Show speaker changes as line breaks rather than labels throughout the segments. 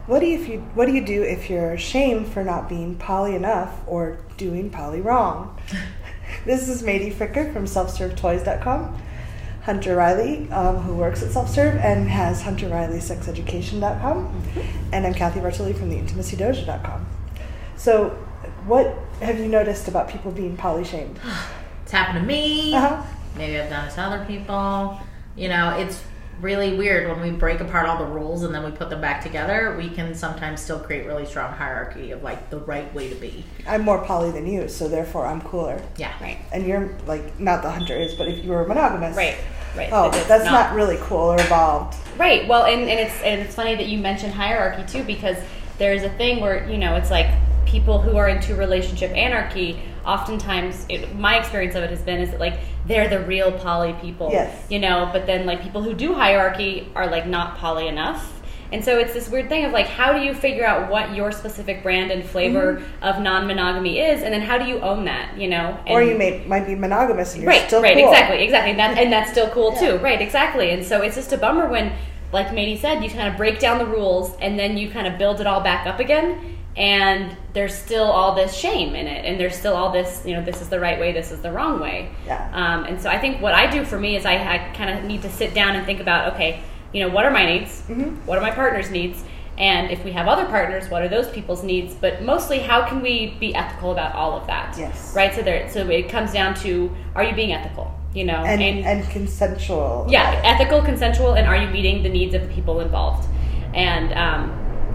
What do you do if you're ashamed for not being poly enough or doing poly wrong? This is Matie Fricker from selfservetoys.com. Hunter Riley, who works at Self-Serve and has hunterrileysexeducation.com. Mm-hmm. And I'm Cathy Vartuli from theintimacydojo.com. So what have you noticed about people being poly-shamed?
It's happened to me.
Uh-huh.
Maybe I've done it to other people. You know, it's really weird when we break apart all the rules and then we put them back together. We can sometimes still create really strong hierarchy of like the right way to be.
I'm more poly than you, so therefore I'm cooler.
Yeah. Right.
And you're like, not the Hunter is, but if you were monogamous.
Right.
Oh, that's not really cool or evolved.
Right. Well, and it's funny that you mentioned hierarchy too, because there's a thing where, you know, it's like people who are into relationship anarchy, oftentimes, my experience of it has been is that like they're the real poly people.
Yes.
You know, but then like people who do hierarchy are like not poly enough. And so it's this weird thing of like, how do you figure out what your specific brand and flavor of non-monogamy is, and then how do you own that, you know? And,
or you might be monogamous and you're still cool.
Right, exactly. And that's still cool too. Right, exactly. And so it's just a bummer when, like Matie said, you kind of break down the rules and then you kind of build it all back up again, and there's still all this shame in it, and there's still all this, you know, this is the right way, this is the wrong way.
Yeah.
And so I think what I do for me is I kind of need to sit down and think about, okay, you know, what are my needs? Mm-hmm. What are my partner's needs? And if we have other partners, what are those people's needs? But mostly, how can we be ethical about all of that?
Yes.
Right? So it comes down to, are you being ethical? You know,
and consensual.
Yeah, ethical, consensual, and are you meeting the needs of the people involved? And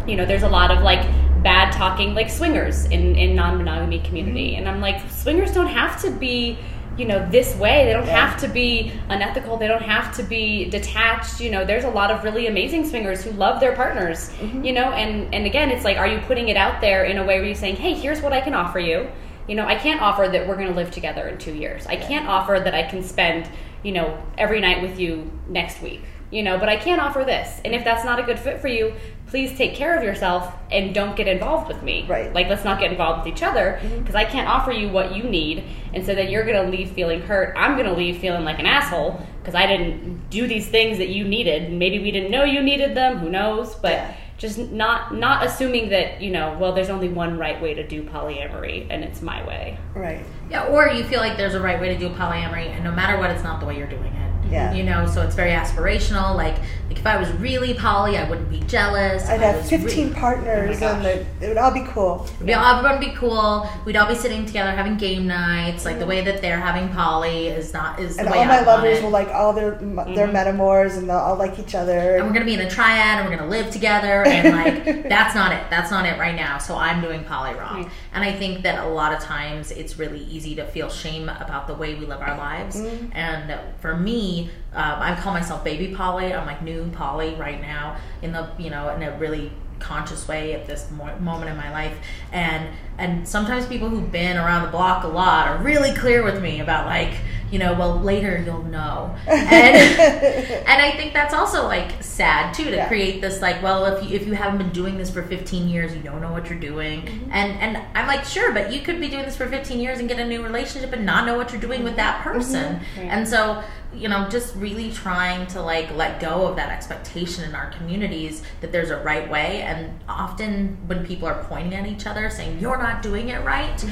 you know, there's a lot of like bad talking, like swingers in non-monogamy community, and I'm like, swingers don't have to be, you know, this way. They don't have to be unethical. They don't have to be detached. You know, there's a lot of really amazing swingers who love their partners, you know, and again, it's like, are you putting it out there in a way where you're saying, hey, here's what I can offer you. You know, I can't offer that we're going to live together in 2 years. I can't offer that I can spend, you know, every night with you next week, you know, but I can offer this. And if that's not a good fit for you, please take care of yourself and don't get involved with me.
Right.
Like, let's not get involved with each other, because I can't offer you what you need. And so then you're going to leave feeling hurt. I'm going to leave feeling like an asshole because I didn't do these things that you needed. Maybe we didn't know you needed them. Who knows? But just not assuming that, you know, well, there's only one right way to do polyamory and it's my way.
Right.
Yeah, or you feel like there's a right way to do polyamory, and no matter what, it's not the way you're doing it.
Yeah.
You know, so it's very aspirational. Like if I was really poly, I wouldn't be jealous.
I'd have 15 partners, and it would all be cool.
Everyone would be cool. We'd all be sitting together having game nights. Like the way that they're having poly is the way I want it.
And all my lovers will like all their metamors, and they'll all like each other.
And we're gonna be in a triad, and we're gonna live together. And like that's not it. That's not it right now. So I'm doing poly wrong.
Right.
And I think that a lot of times it's really easy to feel shame about the way we live our lives. And for me, I call myself baby poly. I'm like new poly right now in a really conscious way at this moment in my life, and sometimes people who've been around the block a lot are really clear with me about like, you know, well, later you'll know, and I think that's also like sad too, to create this like, well, if you haven't been doing this for 15 years, you don't know what you're doing, and I'm like, sure, but you could be doing this for 15 years and get a new relationship and not know what you're doing with that person, and so, you know, just really trying to like let go of that expectation in our communities that there's a right way. And often when people are pointing at each other saying you're not doing it right,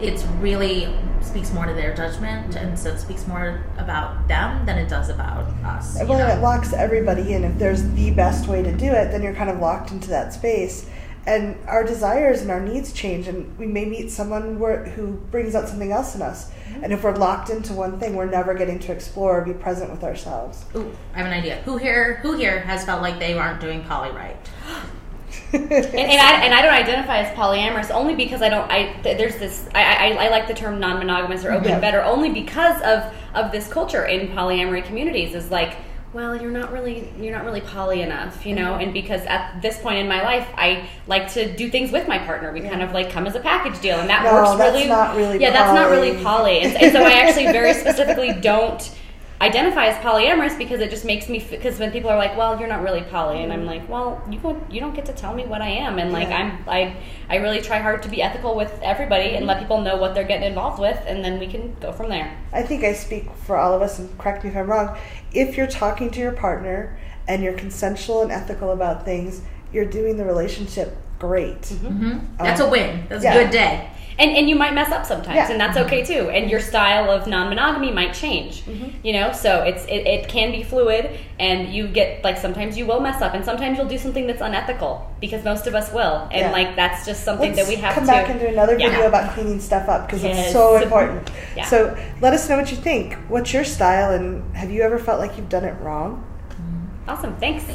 it's really speaks more to their judgment, and so it speaks more about them than it does about us.
Well, and it locks everybody in. If there's the best way to do it, then you're kind of locked into that space. And our desires and our needs change, and we may meet someone who brings out something else in us. And if we're locked into one thing, we're never getting to explore or be present with ourselves.
Ooh, I have an idea. Who here has felt like they aren't doing poly right?
and I don't identify as polyamorous only because I like the term non-monogamous or open better, only because of this culture in polyamory communities is like, well, you're not really poly enough, you know, and because at this point in my life, I like to do things with my partner. We kind of like come as a package deal, and that works really. That's not really poly, and so I actually very specifically don't identify as polyamorous because it just makes me, because when people are like, well, you're not really poly, and I'm like, well, you don't get to tell me what I am, and like I really try hard to be ethical with everybody and let people know what they're getting involved with, and then we can go from there.
I think I speak for all of us, and correct me if I'm wrong, if you're talking to your partner and you're consensual and ethical about things, you're doing the relationship great.
That's a win. That's a good day.
And you might mess up sometimes, and that's okay too. And your style of non-monogamy might change, you know. So it can be fluid, and you get like sometimes you will mess up, and sometimes you'll do something that's unethical because most of us will, and like that's just something that we have
come
to
back and do another video about cleaning stuff up because it's so important. So let us know what you think. What's your style, and have you ever felt like you've done it wrong?
Awesome, thanks.